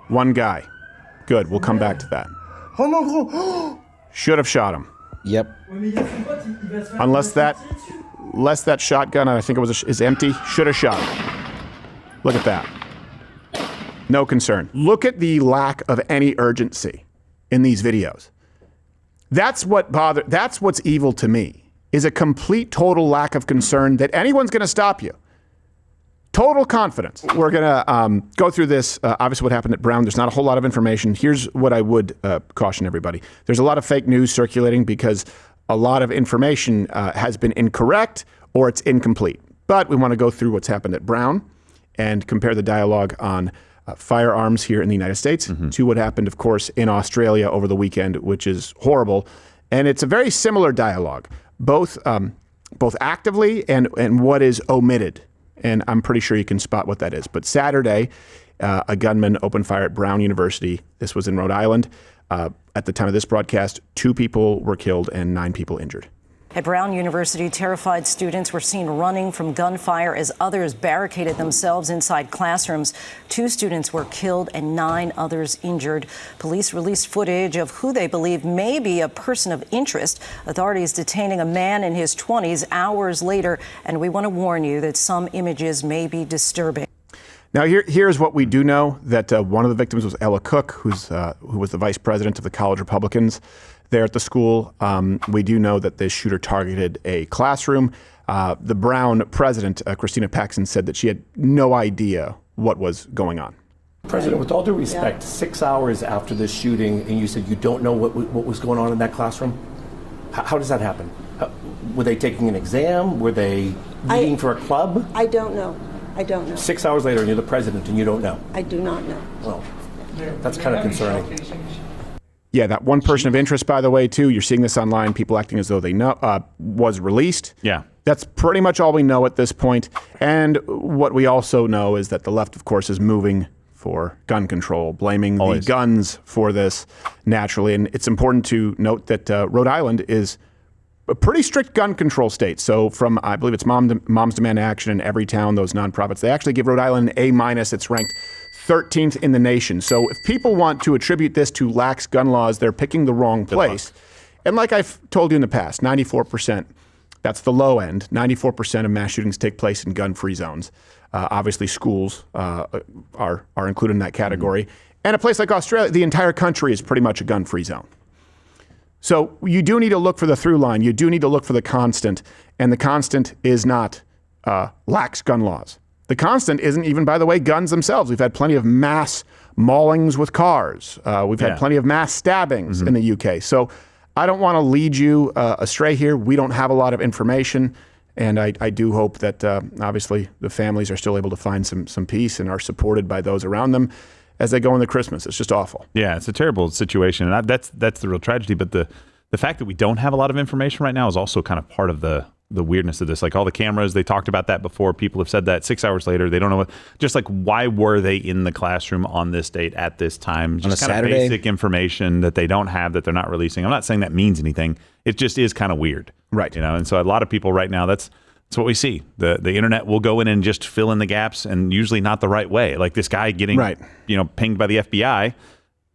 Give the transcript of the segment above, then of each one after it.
One guy. Good, we'll come back to that. Should have shot him. Yep. Unless that shotgun, I think it was, is empty, should have shot him. Look at that. No concern. Look at the lack of any urgency in these videos. That's what's evil to me, is a complete, total lack of concern that anyone's going to stop you. Total confidence. We're going to go through this, obviously what happened at Brown. There's not a whole lot of information. Here's what I would caution everybody. There's a lot of fake news circulating because a lot of information has been incorrect or it's incomplete. But we want to go through what's happened at Brown and compare the dialogue on firearms here in the United States to what happened, of course, in Australia over the weekend, which is horrible. And it's a very similar dialogue, both actively and what is omitted. And I'm pretty sure you can spot what that is. But Saturday, a gunman opened fire at Brown University. This was in Rhode Island. At the time of this broadcast, 2 people were killed and 9 people injured. At Brown University, terrified students were seen running from gunfire as others barricaded themselves inside classrooms. 2 students were killed and 9 others injured. Police released footage of who they believe may be a person of interest. Authorities detaining a man in his 20s hours later. And we want to warn you that some images may be disturbing. Now, here's what we do know, that one of the victims was Ella Cook, who was the vice president of the College Republicans there at the school. We do know that this shooter targeted a classroom. The Brown president, Christina Paxson, said that she had no idea what was going on. President, with all due respect, 6 hours after this shooting, and you said you don't know what was going on in that classroom? How does that happen? Were they taking an exam? Were they meeting for a club? I don't know. 6 hours later, and you're the president, and you don't know? I do not know. Well, that's kind of concerning. Yeah, that one person of interest, by the way, too, you're seeing this online, people acting as though they know, was released. Yeah. That's pretty much all we know at this point. And what we also know is that the left, of course, is moving for gun control, blaming the guns for this naturally. And it's important to note that Rhode Island is a pretty strict gun control state. So from, I believe it's Moms Demand Action in every town, those nonprofits, they actually give Rhode Island an A-. It's ranked 13th in the nation. So if people want to attribute this to lax gun laws, they're picking the wrong place. And like I've told you in the past, 94%, that's the low end. 94% of mass shootings take place in gun-free zones. Obviously, schools are included in that category. And a place like Australia, the entire country is pretty much a gun-free zone. So you do need to look for the through line. You do need to look for the constant. And the constant is not lax gun laws. The constant isn't even, by the way, guns themselves. We've had plenty of mass maulings with cars. We've had plenty of mass stabbings in the UK. So I don't want to lead you astray here. We don't have a lot of information. And I do hope that obviously the families are still able to find some peace and are supported by those around them as they go into Christmas. It's just awful. Yeah, it's a terrible situation. And that's the real tragedy. But the fact that we don't have a lot of information right now is also kind of part of the weirdness of this. Like all the cameras, they talked about that before. People have said that 6 hours later, they don't know what, just like, why were they in the classroom on this date at this time? Just kind of basic information that they don't have, that they're not releasing. I'm not saying that means anything. It just is kind of weird. Right. You know, and so a lot of people right now, that's what we see. The internet will go in and just fill in the gaps, and usually not the right way. Like this guy getting, pinged by the FBI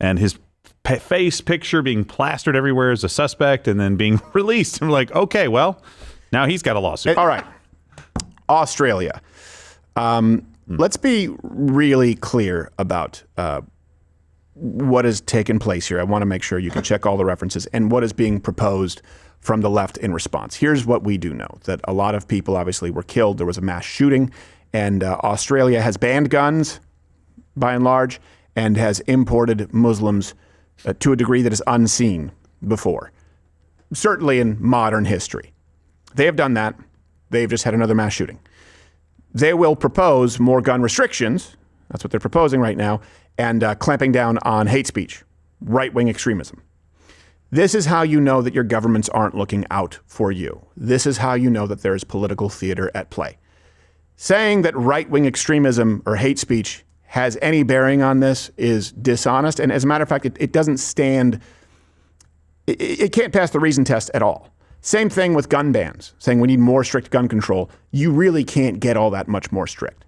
and his face picture being plastered everywhere as a suspect and then being released. And we're like, okay, well, now he's got a lawsuit. All right. Australia. Let's be really clear about what has taken place here. I want to make sure you can check all the references and what is being proposed from the left in response. Here's what we do know, that a lot of people obviously were killed. There was a mass shooting, and Australia has banned guns by and large and has imported Muslims to a degree that is unseen before, certainly in modern history. They have done that. They've just had another mass shooting. They will propose more gun restrictions. That's what they're proposing right now, and clamping down on hate speech, right-wing extremism. This is how you know that your governments aren't looking out for you. This is how you know that there is political theater at play. Saying that right-wing extremism or hate speech has any bearing on this is dishonest. And as a matter of fact, it doesn't stand, it can't pass the reason test at all. Same thing with gun bans, saying we need more strict gun control. You really can't get all that much more strict.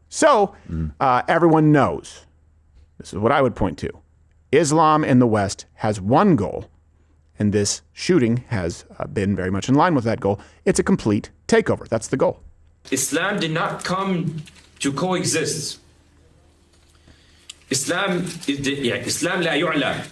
So everyone knows, this is what I would point to. Islam in the West has one goal, and this shooting has been very much in line with that goal. It's a complete takeover. That's the goal. Islam did not come to coexist. Islam لا يعلى.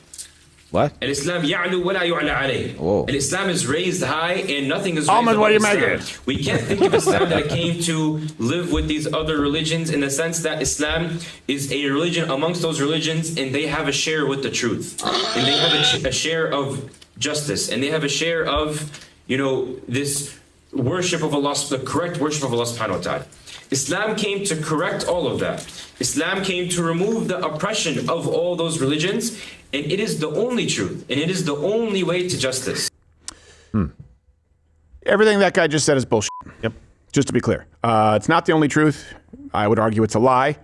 What? Islam يعلو ولا يعلى عليه. Whoa. Islam is raised high and nothing is raised Almond, what do you above make Islam. it? We can't think of Islam that came to live with these other religions in the sense that Islam is a religion amongst those religions and they have a share with the truth. And they have a share of justice. And they have a share of, this worship of Allah, the correct worship of Allah subhanahu wa ta'ala. Islam came to correct all of that. Islam came to remove the oppression of all those religions, and it is the only truth, and it is the only way to justice. Everything that guy just said is bullshit. Yep. Just to be clear. It's not the only truth. I would argue it's a lie.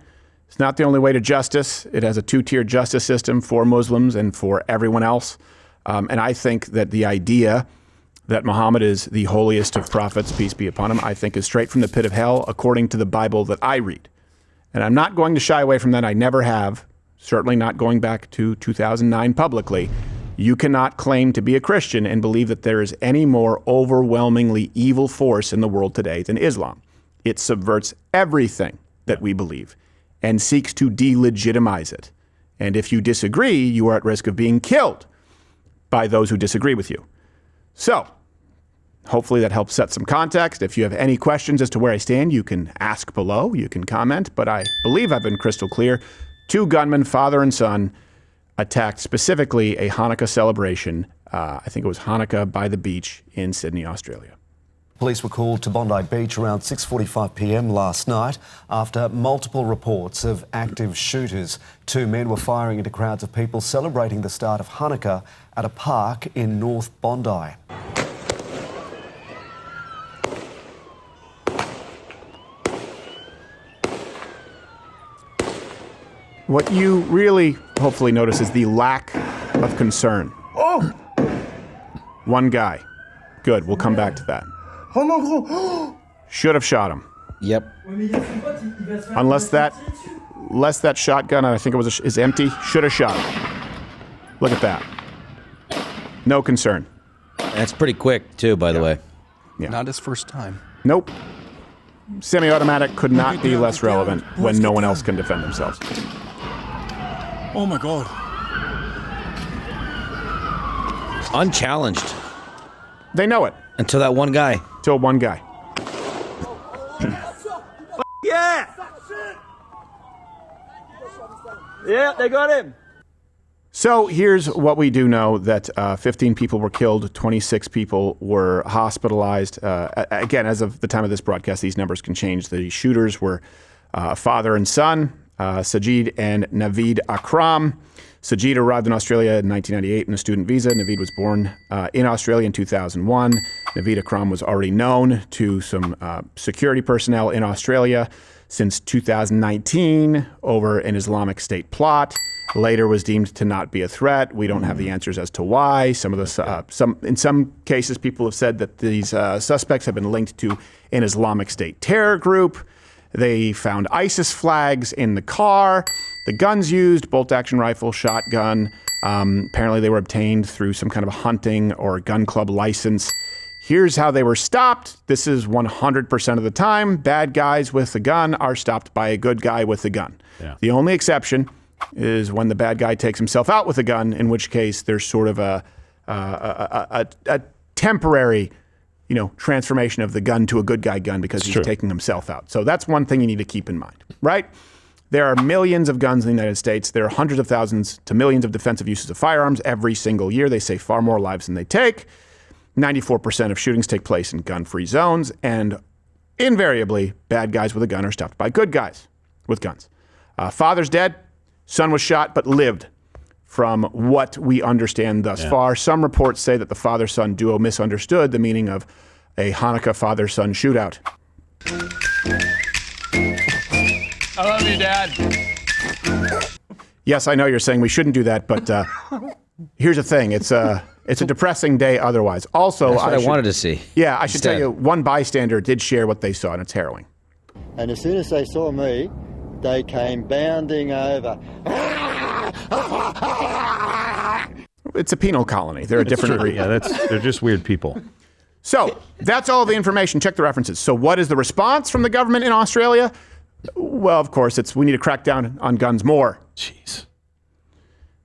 It's not the only way to justice. It has a two-tier justice system for Muslims and for everyone else. And I think that the idea that Muhammad is the holiest of prophets, peace be upon him, I think is straight from the pit of hell according to the Bible that I read. And I'm not going to shy away from that. I never have, certainly not going back to 2009 publicly. You cannot claim to be a Christian and believe that there is any more overwhelmingly evil force in the world today than Islam. It subverts everything that we believe and seeks to delegitimize it. And if you disagree, you are at risk of being killed by those who disagree with you. So, hopefully that helps set some context. If you have any questions as to where I stand, you can ask below, you can comment, but I believe I've been crystal clear. 2 gunmen, father and son, attacked specifically a Hanukkah celebration. I think it was Hanukkah by the beach in Sydney, Australia. Police were called to Bondi Beach around 6:45 p.m. last night after multiple reports of active shooters. 2 men were firing into crowds of people celebrating the start of Hanukkah at a park in North Bondi. What you really hopefully notice is the lack of concern. Oh! One guy. Good, we'll come back to that. Should have shot him. Yep. Unless that shotgun, I think it was, is empty, should have shot him. Look at that. No concern. That's pretty quick, too, by the way. Yeah. Not his first time. Nope. Semi-automatic could not be less relevant when no one else can defend themselves. Oh my God. Unchallenged. They know it. Until that one guy. Till one guy. Yeah! Yeah, they got him. So here's what we do know, that 15 people were killed, 26 people were hospitalized. Again, as of the time of this broadcast, these numbers can change. The shooters were father and son, Sajid and Naveed Akram. Sajid arrived in Australia in 1998 on a student visa. Naveed was born in Australia in 2001. Naveed Akram was already known to some security personnel in Australia since 2019 over an Islamic State plot. Later was deemed to not be a threat. We don't have the answers as to why. In some cases, people have said that these suspects have been linked to an Islamic State terror group. They found ISIS flags in the car. The guns used, bolt-action rifle, shotgun. Apparently they were obtained through some kind of a hunting or gun club license. Here's how they were stopped. This is 100% of the time. Bad guys with a gun are stopped by a good guy with a gun. Yeah. The only exception is when the bad guy takes himself out with a gun, in which case there's sort of a temporary, transformation of the gun to a good guy gun because he's taking himself out. So that's one thing you need to keep in mind, right? There are millions of guns in the United States. There are hundreds of thousands to millions of defensive uses of firearms every single year. They save far more lives than they take. 94% of shootings take place in gun-free zones, and invariably, bad guys with a gun are stopped by good guys with guns. Father's dead. Son was shot but lived, from what we understand thus far. Some reports say that the father-son duo misunderstood the meaning of a Hanukkah father-son shootout. I love you, Dad. Yes, I know you're saying we shouldn't do that, but here's the thing. It's a depressing day otherwise. Also, That's what I wanted to see. Yeah, I should tell you, one bystander did share what they saw, and it's harrowing. And as soon as they saw me, they came bounding over. It's a penal colony. They're a different breed. Yeah, they're just weird people. So that's all the information. Check the references. So what is the response from the government in Australia? Well, of course, we need to crack down on guns more. Jeez.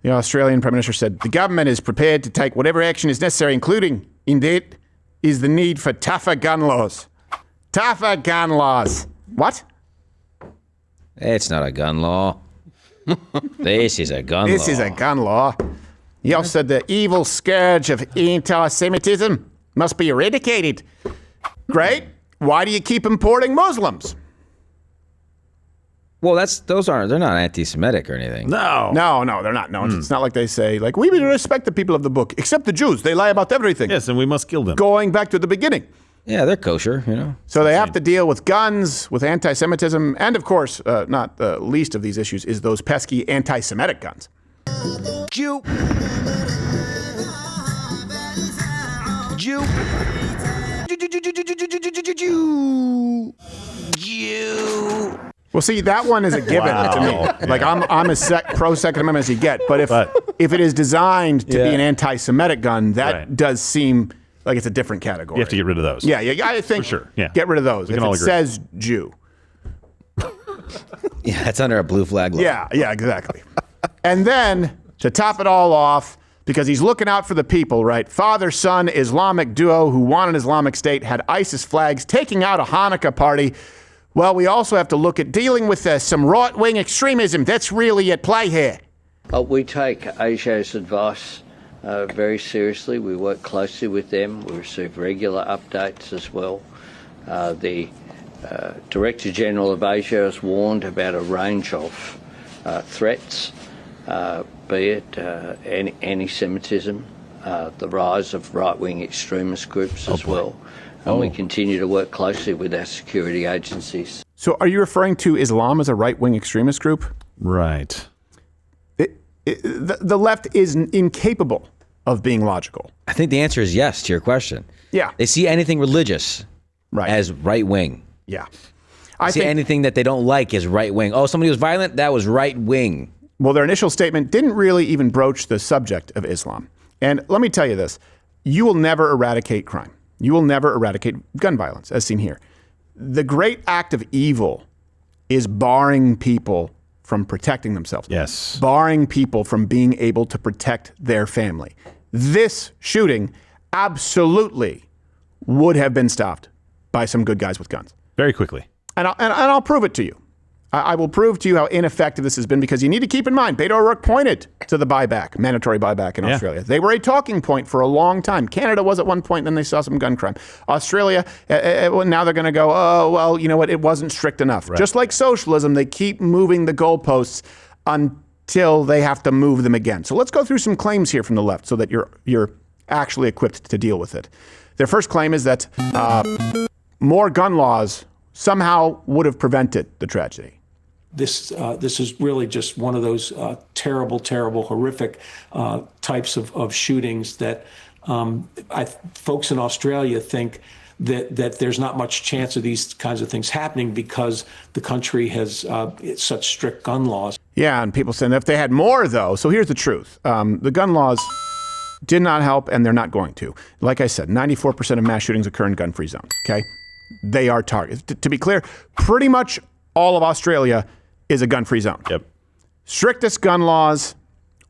The Australian Prime Minister said, the government is prepared to take whatever action is necessary, including, indeed, is the need for tougher gun laws. Tougher gun laws. What? It's not a gun law. This is a gun law. This is a gun law. He also said the evil scourge of anti-Semitism must be eradicated. Great. Why do you keep importing Muslims? Well, they're not anti-Semitic or anything. No, they're not. No, it's not like they say, like, we respect the people of the book, except the Jews. They lie about everything. Yes, and we must kill them. Going back to the beginning. Yeah, they're kosher, you know. So they have to deal with guns, with anti-Semitism, and of course, not the least of these issues is those pesky anti-Semitic guns. Jew. Jew. Jew. Well, see, that one is a given to me. Like, I'm pro Second Amendment as you get. But if it is designed to be an anti-Semitic gun, that does seem like it's a different category. You have to get rid of those. Yeah, I think for sure. Yeah. Get rid of those. We If can all it agree. says Jew. Yeah, it's under a blue flag law. Yeah, exactly. And then, to top it all off, because he's looking out for the people, right? Father-son Islamic duo who want an Islamic State had ISIS flags taking out a Hanukkah party. Well, we also have to look at dealing with some right-wing extremism. That's really at play here. We take ASIO's advice very seriously. We work closely with them. We receive regular updates as well. The Director General of ASIO has warned about a range of threats, be it anti-Semitism, the rise of right-wing extremist groups as well. And we continue to work closely with our security agencies. So are you referring to Islam as a right-wing extremist group? Right. The left is incapable of being logical. I think the answer is yes to your question. Yeah. They see anything religious as right-wing. Yeah. I see anything that they don't like as right-wing. Oh, somebody was violent? That was right-wing. Well, their initial statement didn't really even broach the subject of Islam. And let me tell you this. You will never eradicate crime. You will never eradicate gun violence, as seen here. The great act of evil is barring people from protecting themselves. Yes. Barring people from being able to protect their family. This shooting absolutely would have been stopped by some good guys with guns. Very quickly. And I'll prove it to you. I will prove to you how ineffective this has been, because you need to keep in mind, Beto O'Rourke pointed to the buyback, mandatory buyback in Australia. They were a talking point for a long time. Canada was at one point, then they saw some gun crime. Australia, now they're going to go, oh, well, you know what, it wasn't strict enough. Right. Just like socialism, they keep moving the goalposts until they have to move them again. So let's go through some claims here from the left so that you're actually equipped to deal with it. Their first claim is that more gun laws somehow would have prevented the tragedy. This is really just one of those terrible, horrific types of shootings that folks in Australia think that there's not much chance of these kinds of things happening because the country has such strict gun laws. Yeah, and people saying that if they had more, though. So here's the truth. The gun laws did not help, and they're not going to. Like I said, 94% of mass shootings occur in gun-free zones, okay? They are targets. To be clear, pretty much all of Australia is a gun-free zone. Yep. Strictest gun laws,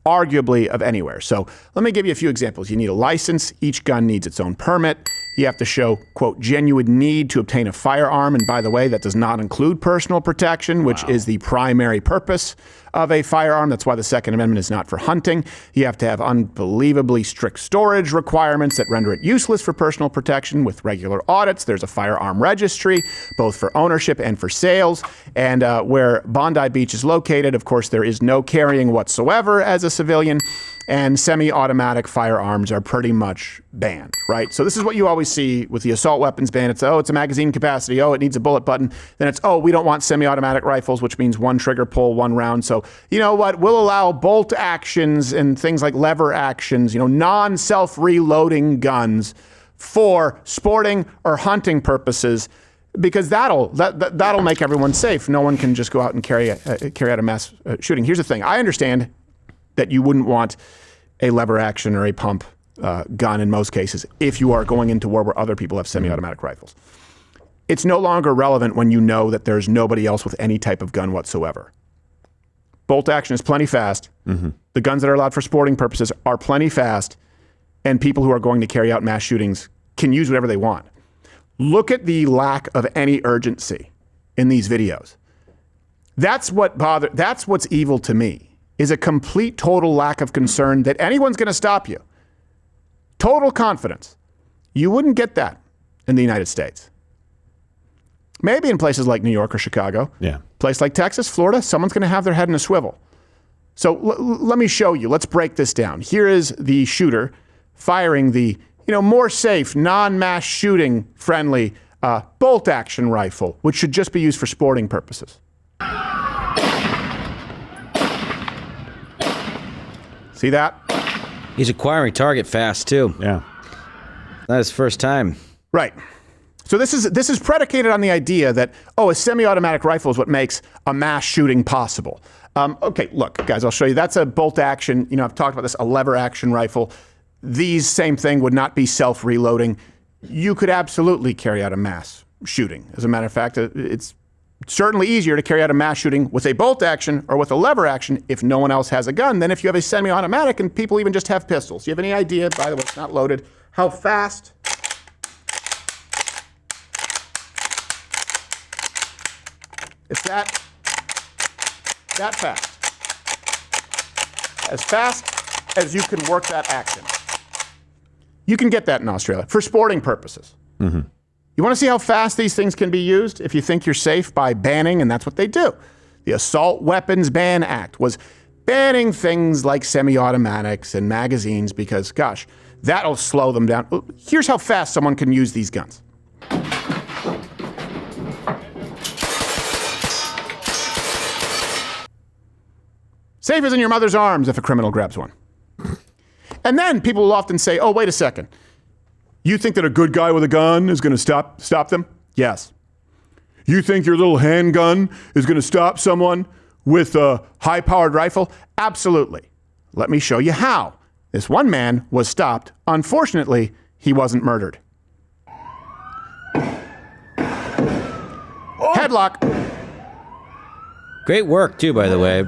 arguably, of anywhere. So let me give you a few examples. You need a license. Each gun needs its own permit. You have to show, quote, genuine need to obtain a firearm. And by the way, that does not include personal protection, which is the primary purpose of a firearm. That's why the Second Amendment is not for hunting. You have to have unbelievably strict storage requirements that render it useless for personal protection. With regular audits, there's a firearm registry, both for ownership and for sales. And where Bondi Beach is located, of course, there is no carrying whatsoever as a civilian. And semi-automatic firearms are pretty much banned, right? So this is what you always see with the assault weapons ban. It's, it's a magazine capacity. Oh, it needs a bullet button. Then it's, we don't want semi-automatic rifles, which means one trigger pull, one round. So you know what? We'll allow bolt actions and things like lever actions, non-self-reloading guns for sporting or hunting purposes. because that'll make everyone safe. No one can just go out and carry out a mass shooting. Here's the thing. I understand that you wouldn't want a lever action or a pump gun in most cases if you are going into war where other people have semi-automatic rifles. It's no longer relevant when you know that there's nobody else with any type of gun whatsoever. Bolt action is plenty fast. The guns that are allowed for sporting purposes are plenty fast, and people who are going to carry out mass shootings can use whatever they want. Look at the lack of any urgency in these videos. That's what's evil to me, is a complete, total lack of concern that anyone's going to stop you. Total confidence. You wouldn't get that in the United States. Maybe in places like New York or Chicago. Yeah. Place like Texas, Florida, someone's going to have their head in a swivel. So let me show you. Let's break this down. Here is the shooter firing the more safe, non-mass shooting friendly bolt action rifle, which should just be used for sporting purposes. See that? He's acquiring target fast too. Yeah. Not his first time. Right. So this is predicated on the idea that, a semi-automatic rifle is what makes a mass shooting possible. Okay, look, guys, I'll show you. That's a bolt action. I've talked about this, a lever action rifle. These, same thing, would not be self-reloading. You could absolutely carry out a mass shooting. As a matter of fact, it's certainly easier to carry out a mass shooting with a bolt action or with a lever action if no one else has a gun than if you have a semi-automatic and people even just have pistols. Do you have any idea, by the way, it's not loaded, how fast it's that fast. As fast as you can work that action. You can get that in Australia for sporting purposes. You want to see how fast these things can be used? If you think you're safe by banning, and that's what they do. The Assault Weapons Ban Act was banning things like semi-automatics and magazines because, gosh, that'll slow them down. Here's how fast someone can use these guns. Safe as in your mother's arms if a criminal grabs one. And then people will often say, oh, wait a second. You think that a good guy with a gun is going to stop them? Yes. You think your little handgun is going to stop someone with a high-powered rifle? Absolutely. Let me show you how. This one man was stopped. Unfortunately, he wasn't murdered. Headlock. Great work, too, by the way.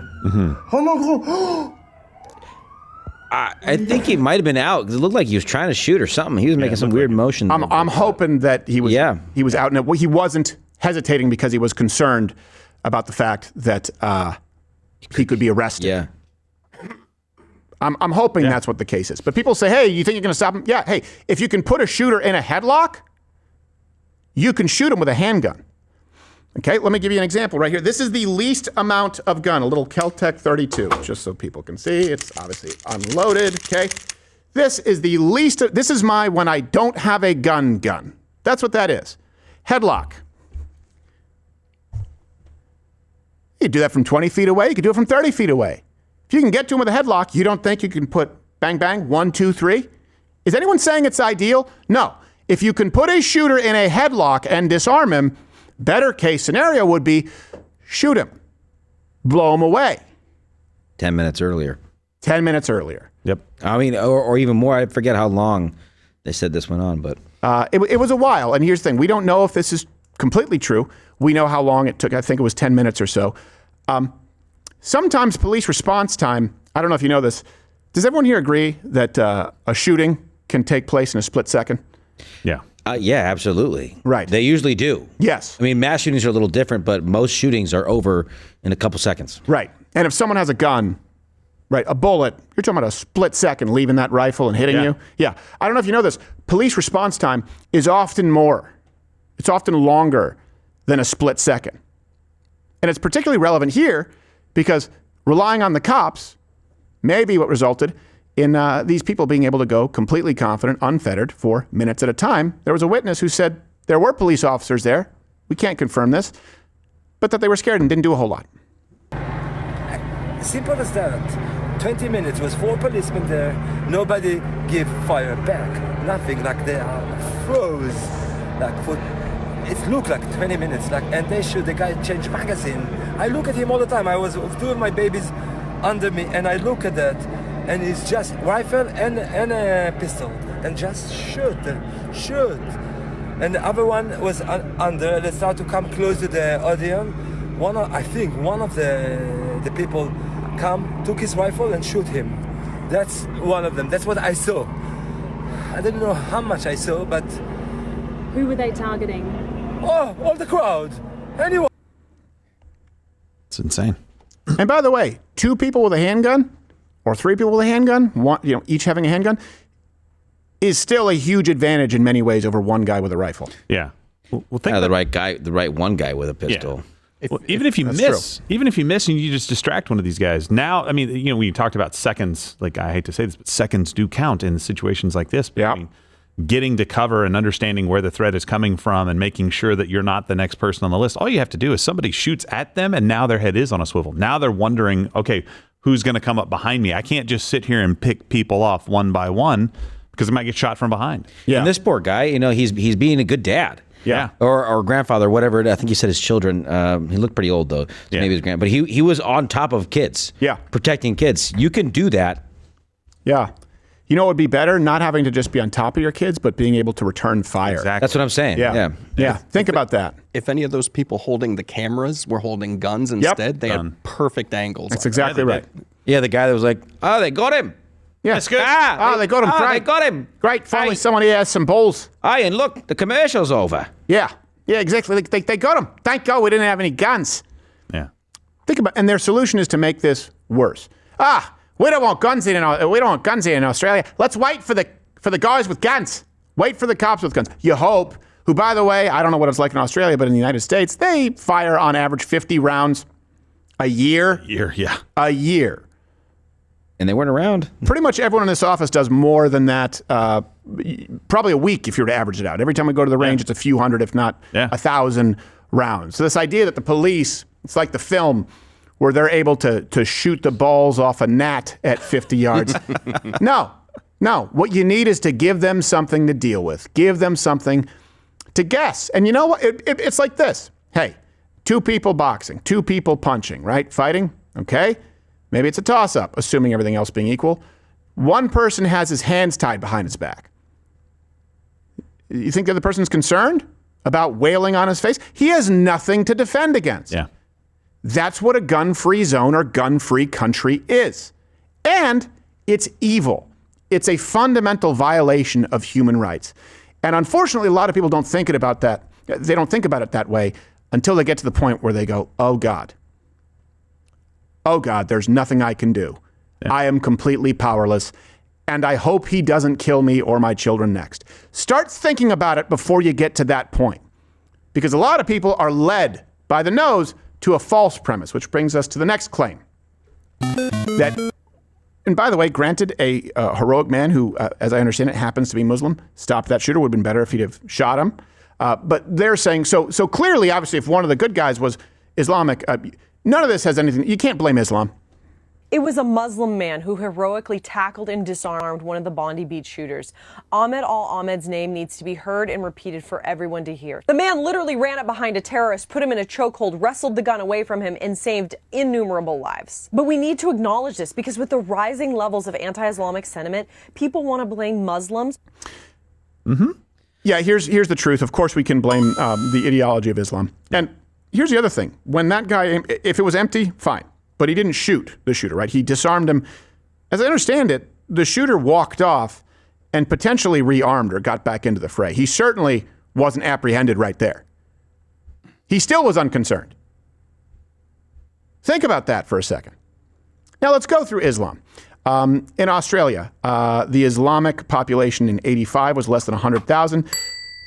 I think he might have been out because it looked like he was trying to shoot or something. He was making some weird motion. I'm hoping that he was out. And he wasn't hesitating because he was concerned about the fact that he could be arrested. Yeah. I'm hoping that's what the case is. But people say, hey, you think you're going to stop him? Yeah. Hey, if you can put a shooter in a headlock, you can shoot him with a handgun. Okay, let me give you an example right here. This is the least amount of gun, a little Kel-Tec 32, just so people can see. It's obviously unloaded, okay? This is the least, this is my when I don't have a gun. That's what that is. Headlock. You do that from 20 feet away. You can do it from 30 feet away. If you can get to him with a headlock, you don't think you can put bang, bang, 1, 2, 3? Is anyone saying it's ideal? No. If you can put a shooter in a headlock and disarm him, better case scenario would be shoot him, blow him away. 10 minutes earlier. 10 minutes earlier. Yep. I mean, or even more. I forget how long they said this went on, but it was a while. And here's the thing: we don't know if this is completely true. We know how long it took. I think it was 10 minutes or so. Sometimes police response time. I don't know if you know this. Does everyone here agree that a shooting can take place in a split second? Yeah. Yeah, absolutely. Right. They usually do. Yes. I mean, mass shootings are a little different, but most shootings are over in a couple seconds. Right. And if someone has a gun, right, a bullet, you're talking about a split second leaving that rifle and hitting you. Yeah. I don't know if you know this. Police response time is often more. It's often longer than a split second. And it's particularly relevant here because relying on the cops may be what resulted in these people being able to go completely confident, unfettered for minutes at a time. There was a witness who said there were police officers there. We can't confirm this, but that they were scared and didn't do a whole lot. Simple as that. 20 minutes with 4 policemen there. Nobody give fire back. Nothing, like they are froze. Like for it looked like 20 minutes, and they shoot, the guy change magazine. I look at him all the time. I was with two of my babies under me, and I look at that, and it's just rifle and a pistol, and just shoot. And the other one was under. They start to come close to the audience. I think one of the people took his rifle and shoot him. That's one of them. That's what I saw. I didn't know how much I saw, but... Who were they targeting? Oh, all the crowd. Anyone. It's insane. And by the way, 2 people with a handgun or 3 people with a handgun, each having a handgun, is still a huge advantage in many ways over one guy with a rifle. Yeah. Well, think the right one guy with a pistol. Yeah. Even if you miss and you just distract one of these guys. Now, I mean, we talked about seconds. Like, I hate to say this, but seconds do count in situations like this. Yeah. I mean, getting to cover and understanding where the threat is coming from and making sure that you're not the next person on the list. All you have to do is somebody shoots at them and now their head is on a swivel. Now they're wondering, okay, who's going to come up behind me? I can't just sit here and pick people off one by one because I might get shot from behind. Yeah. And this poor guy, he's being a good dad. Yeah. Or grandfather, whatever. I think he said his children. He looked pretty old, though. So maybe his grand. But he was on top of kids. Yeah. Protecting kids. You can do that. Yeah. You know what would be better? Not having to just be on top of your kids, but being able to return fire. Exactly. That's what I'm saying. Yeah. Think about that. If any of those people holding the cameras were holding guns instead, they had perfect angles. That's exactly right. Yeah, the guy that was like, oh, they got him. Yeah. That's good. They got him. Great. They got him. Great. Finally, somebody has some balls. Aye, and look, the commercial's over. Yeah, exactly. They got him. Thank God we didn't have any guns. Yeah. Think about, and their solution is to make this worse. We don't want guns in Australia. Let's wait for the guys with guns. Wait for the cops with guns. You hope. Who, by the way, I don't know what it's like in Australia, but in the United States, they fire on average 50 rounds a year. A year. And they weren't around. Pretty much everyone in this office does more than that, probably a week if you were to average it out. Every time we go to the range, it's a few hundred, if not 1,000 rounds. So this idea that the police, it's like the film where they're able to shoot the balls off a gnat at 50 yards. No. What you need is to give them something to deal with. Give them something to guess. And you know what? It's like this. Hey, 2 people boxing, 2 people punching, right? Fighting, okay? Maybe it's a toss-up, assuming everything else being equal. One person has his hands tied behind his back. You think the other person's concerned about wailing on his face? He has nothing to defend against. Yeah. That's what a gun-free zone or gun-free country is. And it's evil. It's a fundamental violation of human rights. And unfortunately, a lot of people don't think about that. They don't think about it that way until they get to the point where they go, oh, God. Oh, God, there's nothing I can do. Yeah. I am completely powerless, and I hope he doesn't kill me or my children next. Start thinking about it before you get to that point, because a lot of people are led by the nose to a false premise, which brings us to the next claim. And by the way, granted, a heroic man who, as I understand it, happens to be Muslim, stopped that shooter. Would have been better if he'd have shot him. But they're saying, so clearly, obviously, if one of the good guys was Islamic, none of this has anything. You can't blame Islam. It was a Muslim man who heroically tackled and disarmed one of the Bondi Beach shooters. Ahmed Al-Ahmed's name needs to be heard and repeated for everyone to hear. The man literally ran up behind a terrorist, put him in a chokehold, wrestled the gun away from him, and saved innumerable lives. But we need to acknowledge this because with the rising levels of anti-Islamic sentiment, people want to blame Muslims. Mm-hmm. Yeah, here's the truth. Of course, we can blame the ideology of Islam. And here's the other thing. When that guy, if it was empty, fine. But he didn't shoot the shooter, right? He disarmed him. As I understand it, the shooter walked off and potentially rearmed or got back into the fray. He certainly wasn't apprehended right there. He still was unconcerned. Think about that for a second. Now let's go through Islam. In Australia, the Islamic population in 85 was less than 100,000.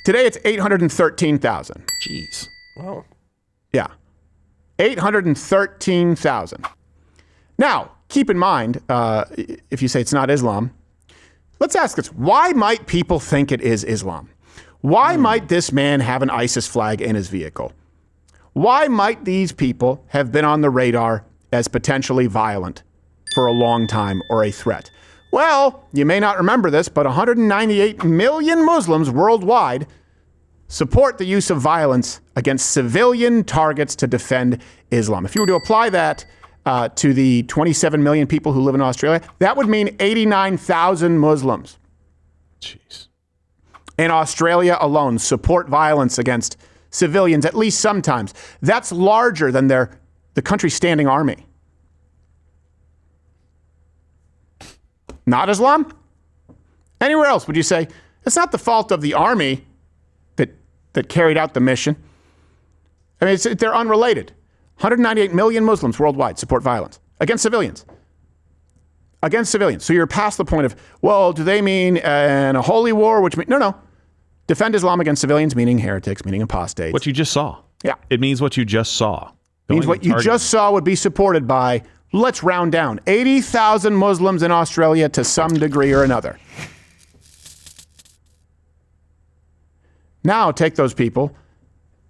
Today it's 813,000. Jeez. Wow. Yeah. 813,000. Now, keep in mind, if you say it's not Islam, let's ask this. Why might people think it is Islam? Why might this man have an ISIS flag in his vehicle? Why might these people have been on the radar as potentially violent for a long time or a threat? Well, you may not remember this, but 198 million Muslims worldwide support the use of violence against civilian targets to defend Islam. If you were to apply that to the 27 million people who live in Australia, that would mean 89,000 Muslims. Jeez. In Australia alone, support violence against civilians, at least sometimes. That's larger than the country's standing army. Not Islam? Anywhere else, would you say, it's not the fault of the army that carried out the mission? I mean, they're unrelated. 198 million Muslims worldwide support violence against civilians. Against civilians. So you're past the point of, well, do they mean in a holy war? Which mean, no. Defend Islam against civilians, meaning heretics, meaning apostates. What you just saw. Yeah. It means what you just saw. Means what you just saw would be supported by, let's round down, 80,000 Muslims in Australia to some degree or another. Now take those people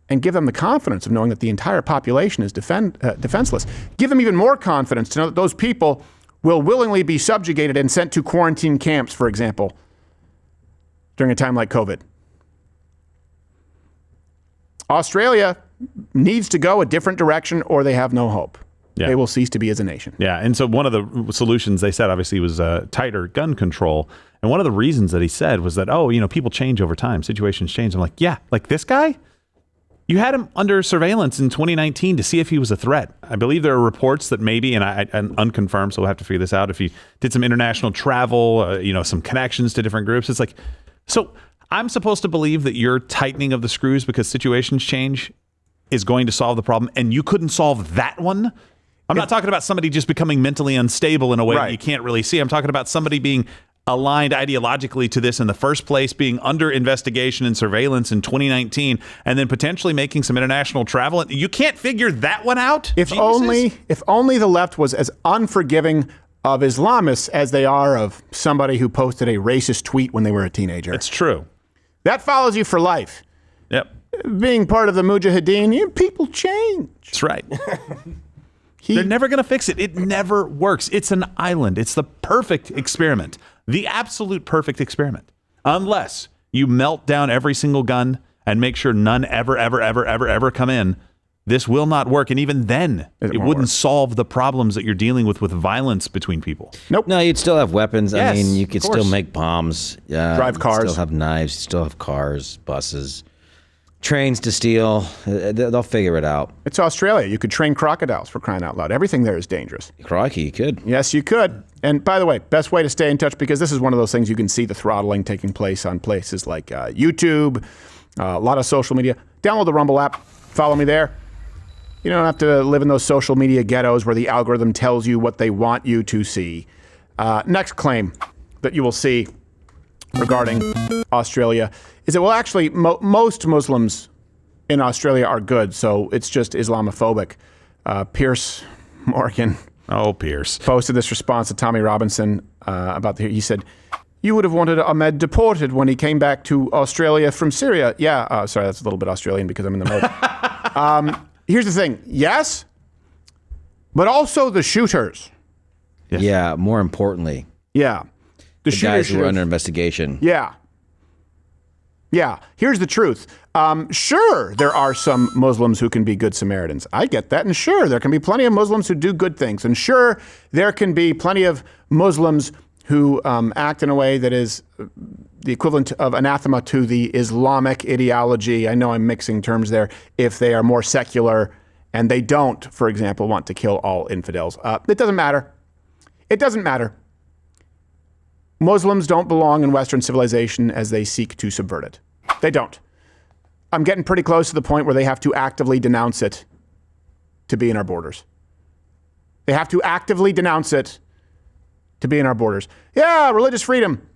and give them the confidence of knowing that the entire population is defenseless. Give them even more confidence to know that those people will willingly be subjugated and sent to quarantine camps, for example, during a time like COVID. Australia needs to go a different direction or they have no hope. Yeah. They will cease to be as a nation. Yeah, and so one of the solutions they said, obviously, was tighter gun control. And one of the reasons that he said was that, people change over time. Situations change. I'm like, yeah, like this guy? You had him under surveillance in 2019 to see if he was a threat. I believe there are reports that maybe, and unconfirmed, so we'll have to figure this out, if he did some international travel, some connections to different groups. It's like, so I'm supposed to believe that your tightening of the screws because situations change is going to solve the problem, and you couldn't solve that one? I'm not talking about somebody just becoming mentally unstable in a way that you can't really see. I'm talking about somebody being aligned ideologically to this in the first place, being under investigation and surveillance in 2019, and then potentially making some international travel. You can't figure that one out? If only the left was as unforgiving of Islamists as they are of somebody who posted a racist tweet when they were a teenager. It's true. That follows you for life. Yep. Being part of the Mujahideen, people change. That's right. They're never going to fix it. It never works. It's an island. It's the perfect experiment. The absolute perfect experiment. Unless you melt down every single gun and make sure none ever come in, this will not work. And even then, it wouldn't solve the problems that you're dealing with violence between people. Nope. No, you'd still have weapons. Yes, I mean, you could still make bombs. Drive cars. Still have knives. Still have cars, buses, trains to steal. They'll figure it out. It's Australia. You could train crocodiles, for crying out loud. Everything there is dangerous. Crikey, you could. Yes, you could. And by the way, best way to stay in touch, because this is one of those things you can see the throttling taking place on places like YouTube, a lot of social media. Download the Rumble app. Follow me there. You don't have to live in those social media ghettos where the algorithm tells you what they want you to see. Next claim that you will see regarding Australia is that, well, actually, most Muslims in Australia are good, so it's just Islamophobic. Pierce Morgan posted this response to Tommy Robinson about he said, "You would have wanted Ahmed deported when he came back to Australia from Syria." Yeah, sorry, that's a little bit Australian because I'm in the mode. Here's the thing. Yes, but also the shooters. Yes. Yeah, more importantly. Yeah. The guys who are under investigation. Yeah. Yeah. Here's the truth. Sure, there are some Muslims who can be good Samaritans. I get that. And sure, there can be plenty of Muslims who do good things. And sure, there can be plenty of Muslims who act in a way that is the equivalent of anathema to the Islamic ideology. I know I'm mixing terms there. If they are more secular and they don't, for example, want to kill all infidels. It doesn't matter. It doesn't matter. Muslims don't belong in Western civilization as they seek to subvert it. They don't. I'm getting pretty close to the point where they have to actively denounce it to be in our borders. They have to actively denounce it to be in our borders. Yeah, religious freedom.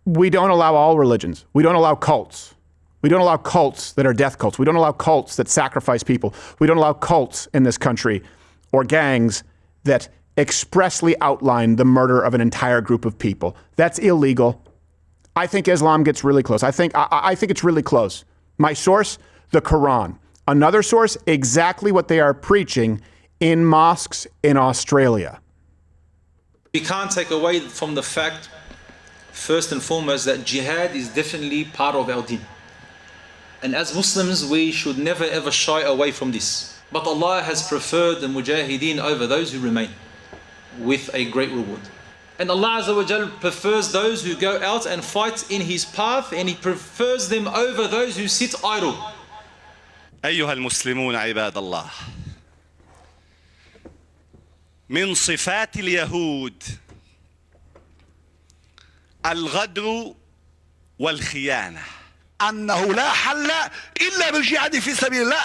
We don't allow all religions. We don't allow cults. We don't allow cults that are death cults. We don't allow cults that sacrifice people. We don't allow cults in this country or gangs that expressly outline the murder of an entire group of people. That's illegal. I think Islam gets really close. I think it's really close. My source, the Quran. Another source, exactly what they are preaching in mosques in Australia. We can't take away from the fact, first and foremost, that jihad is definitely part of our deen. And as Muslims, we should never ever shy away from this. But Allah has preferred the mujahideen over those who remain with a great reward. And Allah Azza wa Jal prefers those who go out and fight in His path, and He prefers them over those who sit idle. أيها المسلمون عباد الله، من صفات اليهود الغدر والخيانة، أنه لا حل إلا بالجهاد في سبيل الله،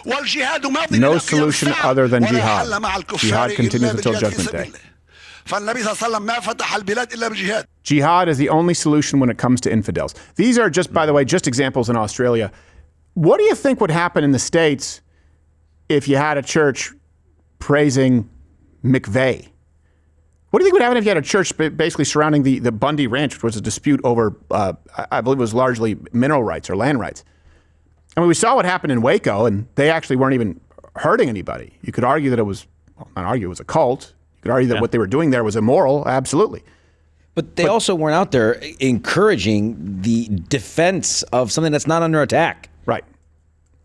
والجهاد ماضي No solution other than jihad. Jihad continues until Judgment Day. فالنبي صلى الله عليه وسلم ما فتح البلاد إلا بالجهاد. Jihad is the only solution when it comes to infidels. These are just, by the way, just examples in Australia. What do you think would happen in the States if you had a church praising McVeigh? What do you think would happen if you had a church basically surrounding the Bundy Ranch, which was a dispute over, I believe it was largely mineral rights or land rights? I mean, we saw what happened in Waco, and they actually weren't even hurting anybody. You could argue that it was, well, not argue it was a cult. You could argue that what they were doing there was immoral, absolutely. But they also weren't out there encouraging the defense of something that's not under attack. Right.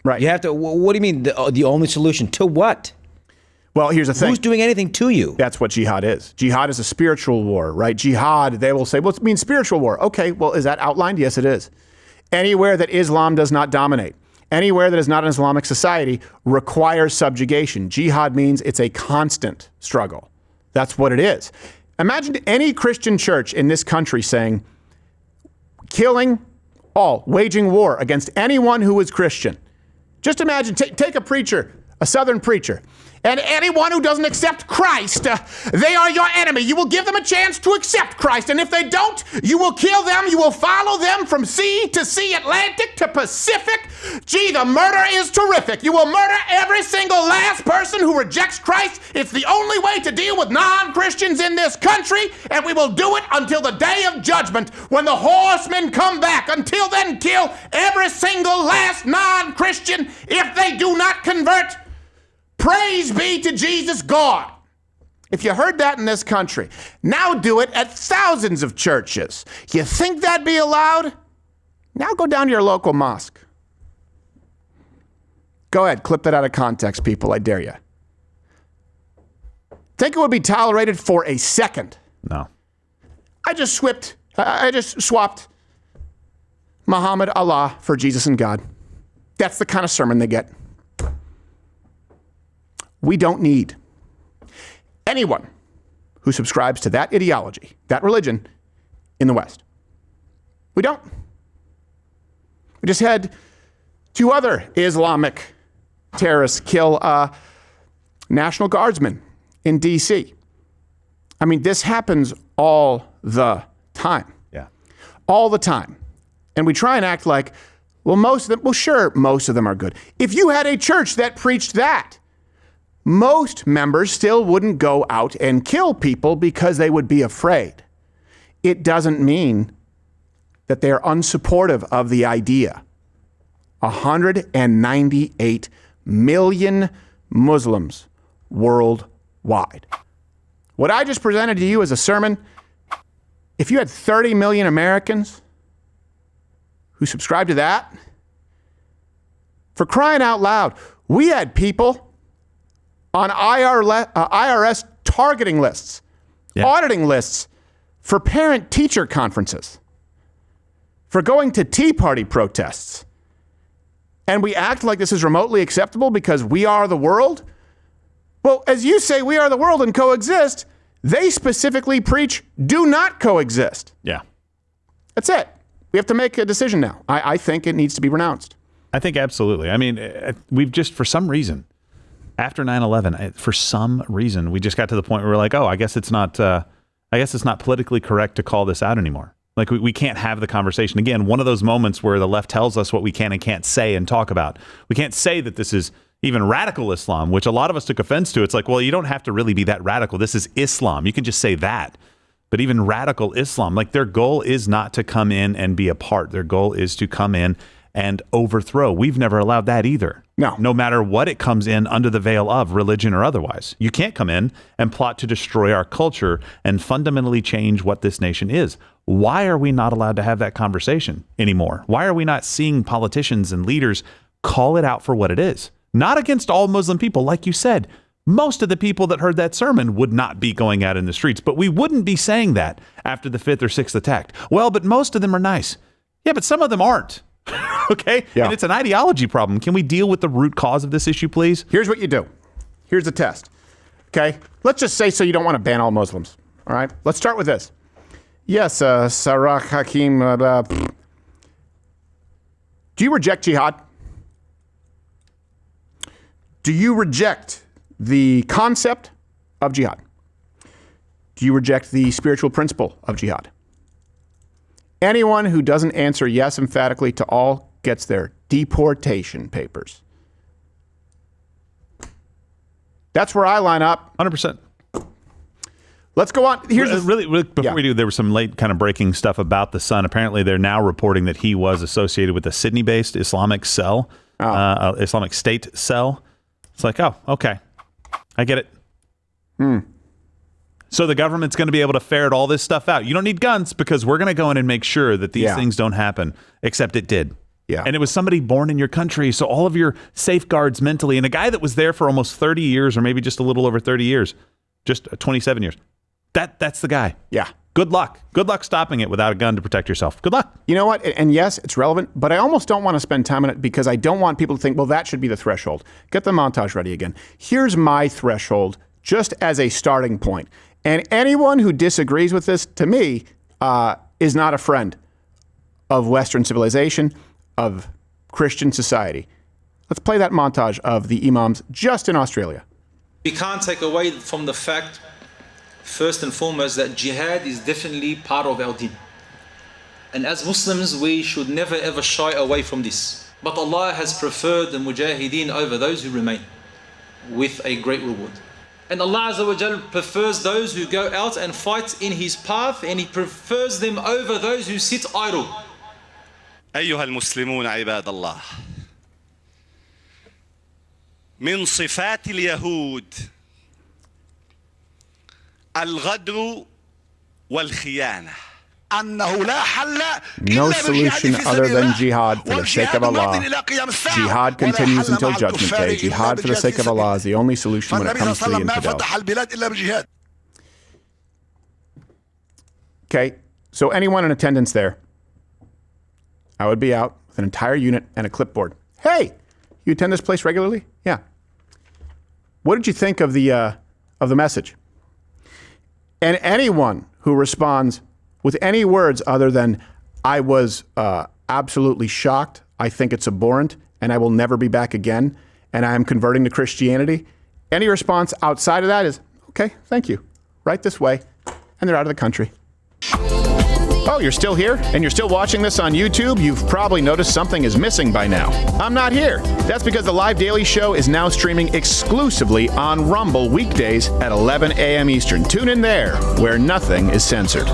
Right. You have to, what do you mean the only solution? To what? Well, here's the thing. Who's doing anything to you? That's what jihad is. Jihad is a spiritual war, right? Jihad, they will say, well, it means spiritual war. Okay, well, is that outlined? Yes, it is. Anywhere that Islam does not dominate, anywhere that is not an Islamic society requires subjugation. Jihad means it's a constant struggle. That's what it is. Imagine any Christian church in this country saying, killing all, waging war against anyone who is Christian. Just imagine, take a preacher, a Southern preacher, and anyone who doesn't accept Christ, they are your enemy. You will give them a chance to accept Christ, and if they don't, you will kill them. You will follow them from sea to sea, Atlantic to Pacific. Gee, the murder is terrific. You will murder every single last person who rejects Christ. It's the only way to deal with non-Christians in this country, and we will do it until the day of judgment when the horsemen come back. Until then, kill every single last non-Christian if they do not convert. Praise be to Jesus God. If you heard that in this country, now do it at thousands of churches. You think that'd be allowed? Now go down to your local mosque. Go ahead, clip that out of context, people. I dare you. Think it would be tolerated for a second? No. I just swapped Muhammad, Allah for Jesus and God. That's the kind of sermon they get. We don't need anyone who subscribes to that ideology, that religion, in the West. We don't. We just had 2 other Islamic terrorists kill National Guardsmen in D.C. I mean, this happens all the time. Yeah. All the time. And we try and act like, well, most of them, well, sure, most of them are good. If you had a church that preached that, most members still wouldn't go out and kill people because they would be afraid. It doesn't mean that they're unsupportive of the idea. 198 million Muslims worldwide. What I just presented to you as a sermon, if you had 30 million Americans who subscribe to that, for crying out loud, we had people on IRS targeting lists, auditing lists for parent-teacher conferences, for going to Tea Party protests. And we act like this is remotely acceptable because we are the world? Well, as you say, we are the world and coexist, they specifically preach do not coexist. Yeah. That's it. We have to make a decision now. I think it needs to be renounced. I think absolutely. I mean, we've just, for some reason, after 9/11, for some reason, we just got to the point where we're like, oh, I guess it's not politically correct to call this out anymore. Like we can't have the conversation. Again, one of those moments where the left tells us what we can and can't say and talk about. We can't say that this is even radical Islam, which a lot of us took offense to. It's like, well, you don't have to really be that radical. This is Islam. You can just say that. But even radical Islam, like their goal is not to come in and be a part. Their goal is to come in and overthrow. We've never allowed that either. No matter what it comes in under the veil of, religion or otherwise. You can't come in and plot to destroy our culture and fundamentally change what this nation is. Why are we not allowed to have that conversation anymore? Why are we not seeing politicians and leaders call it out for what it is? Not against all Muslim people, like you said. Most of the people that heard that sermon would not be going out in the streets, but we wouldn't be saying that after the 5th or 6th attack. Well, but most of them are nice. Yeah, but some of them aren't. Okay? Yeah. And it's an ideology problem. Can we deal with the root cause of this issue, please? Here's what you do. Here's the test. Okay? Let's just say so you don't want to ban all Muslims. All right? Let's start with this. Yes, Sarah Hakim. Do you reject jihad? Do you reject the concept of jihad? Do you reject the spiritual principle of jihad? Anyone who doesn't answer yes emphatically to all gets their deportation papers. That's where I line up. 100%. Let's go on. Here's really before we do, there was some late kind of breaking stuff about the son. Apparently, they're now reporting that he was associated with a Sydney-based Islamic cell, Islamic State cell. It's like, oh, okay. I get it. So the government's going to be able to ferret all this stuff out. You don't need guns because we're going to go in and make sure that these things don't happen, except it did. Yeah. And it was somebody born in your country. So all of your safeguards mentally, and a guy that was there for almost 30 years or maybe just a little over 30 years, just 27 years. That's the guy. Yeah. Good luck. Good luck stopping it without a gun to protect yourself. Good luck. You know what? And yes, it's relevant, but I almost don't want to spend time on it because I don't want people to think, well, that should be the threshold. Get the montage ready again. Here's my threshold just as a starting point. And anyone who disagrees with this, to me, is not a friend of Western civilization, of Christian society. Let's play that montage of the imams just in Australia. We can't take away from the fact, first and foremost, that jihad is definitely part of our deen. And as Muslims, we should never ever shy away from this. But Allah has preferred the mujahideen over those who remain with a great reward. And Allah Azza wa Jal prefers those who go out and fight in His path, and He prefers them over those who sit idle. أيها المسلمون عباد الله من صفات اليهود الغدر والخيانة أنه لا حل No solution other than jihad for the sake of Allah. Jihad continues until Judgment Day. Jihad for the sake of Allah is the only solution when it comes to the infidel. Okay, so anyone in attendance there, I would be out with an entire unit and a clipboard. Hey, you attend this place regularly? Yeah. What did you think of the message? And anyone who responds with any words other than, I was absolutely shocked, I think it's abhorrent, and I will never be back again, and I am converting to Christianity, any response outside of that is, okay, thank you, right this way, and they're out of the country. Oh, you're still here? And you're still watching this on YouTube? You've probably noticed something is missing by now. I'm not here. That's because the Live Daily Show is now streaming exclusively on Rumble weekdays at 11 a.m. Eastern. Tune in there, where nothing is censored.